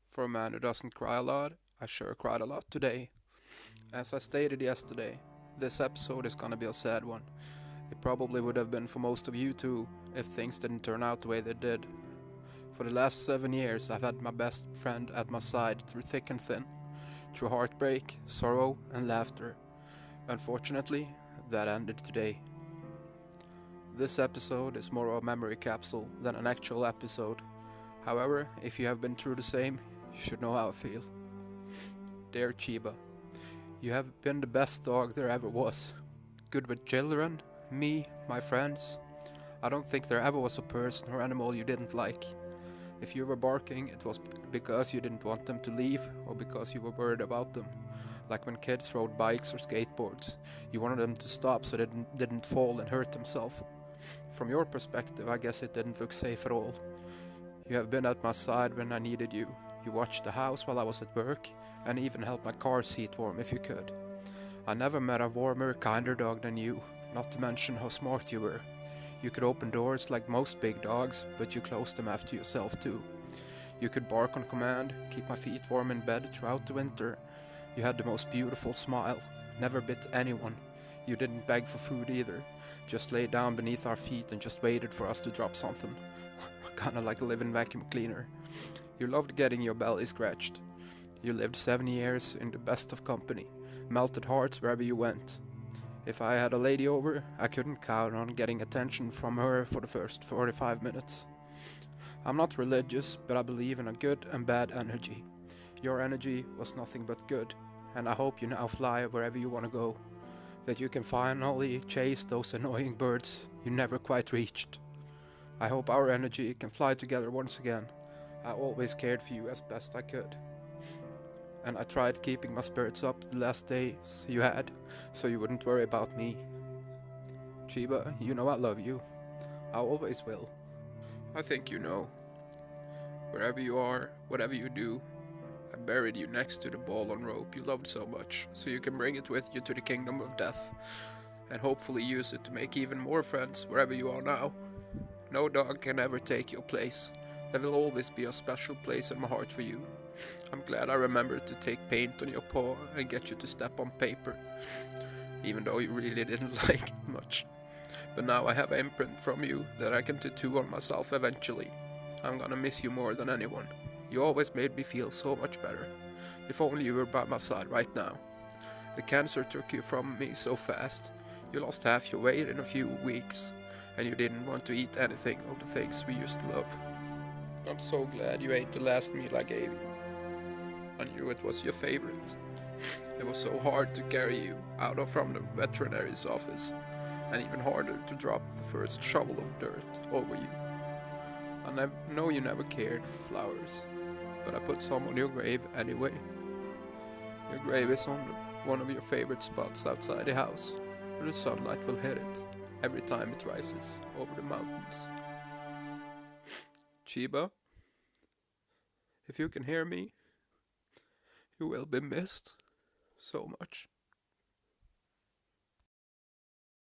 For a man who doesn't cry a lot, I sure cried a lot today. As I stated yesterday, this episode is gonna be a sad one. It probably would have been for most of you too, if things didn't turn out the way they did. For the last 7 years, I've had my best friend at my side through thick and thin, through heartbreak, sorrow, and laughter. Unfortunately, that ended today. This episode is more of a memory capsule than an actual episode. However, if you have been through the same, you should know how I feel. Dear Chiba, you have been the best dog there ever was. Good with children, me, my friends. I don't think there ever was a person or animal you didn't like. If you were barking, it was because you didn't want them to leave or because you were worried about them. Like when kids rode bikes or skateboards, you wanted them to stop so they didn't fall and hurt themselves. From your perspective, I guess it didn't look safe at all. You have been at my side when I needed you. You watched the house while I was at work, and even held my car seat warm if you could. I never met a warmer, kinder dog than you, not to mention how smart you were. You could open doors like most big dogs, but you closed them after yourself too. You could bark on command, keep my feet warm in bed throughout the winter. You had the most beautiful smile, never bit anyone. You didn't beg for food either, just lay down beneath our feet and just waited for us to drop something. Kinda like a living vacuum cleaner. You loved getting your belly scratched. You lived 7 years in the best of company, melted hearts wherever you went. If I had a lady over, I couldn't count on getting attention from her for the first 45 minutes. I'm not religious, but I believe in a good and bad energy. Your energy was nothing but good, and I hope you now fly wherever you want to go. That you can finally chase those annoying birds you never quite reached. I hope our energy can fly together once again. I always cared for you as best I could. And I tried keeping my spirits up the last days you had, so you wouldn't worry about me. Chiba, you know I love you. I always will. I think you know. Wherever you are, whatever you do, I buried you next to the ball and rope you loved so much, so you can bring it with you to the kingdom of death, and hopefully use it to make even more friends wherever you are now. No dog can ever take your place. There will always be a special place in my heart for you. I'm glad I remembered to take paint on your paw and get you to step on paper, even though you really didn't like it much. But now I have an imprint from you that I can tattoo on myself eventually. I'm gonna miss you more than anyone. You always made me feel so much better. If only you were by my side right now. The cancer took you from me so fast. You lost half your weight in a few weeks, and you didn't want to eat anything of the things we used to love. I'm so glad you ate the last meal I gave you. I knew it was your favorite. It was so hard to carry you out of from the veterinary's office, and even harder to drop the first shovel of dirt over you. I know you never cared for flowers, but I put some on your grave anyway. Your grave is on one of your favorite spots outside the house, where the sunlight will hit it every time it rises over the mountains. Chiba, if you can hear me, you will be missed so much.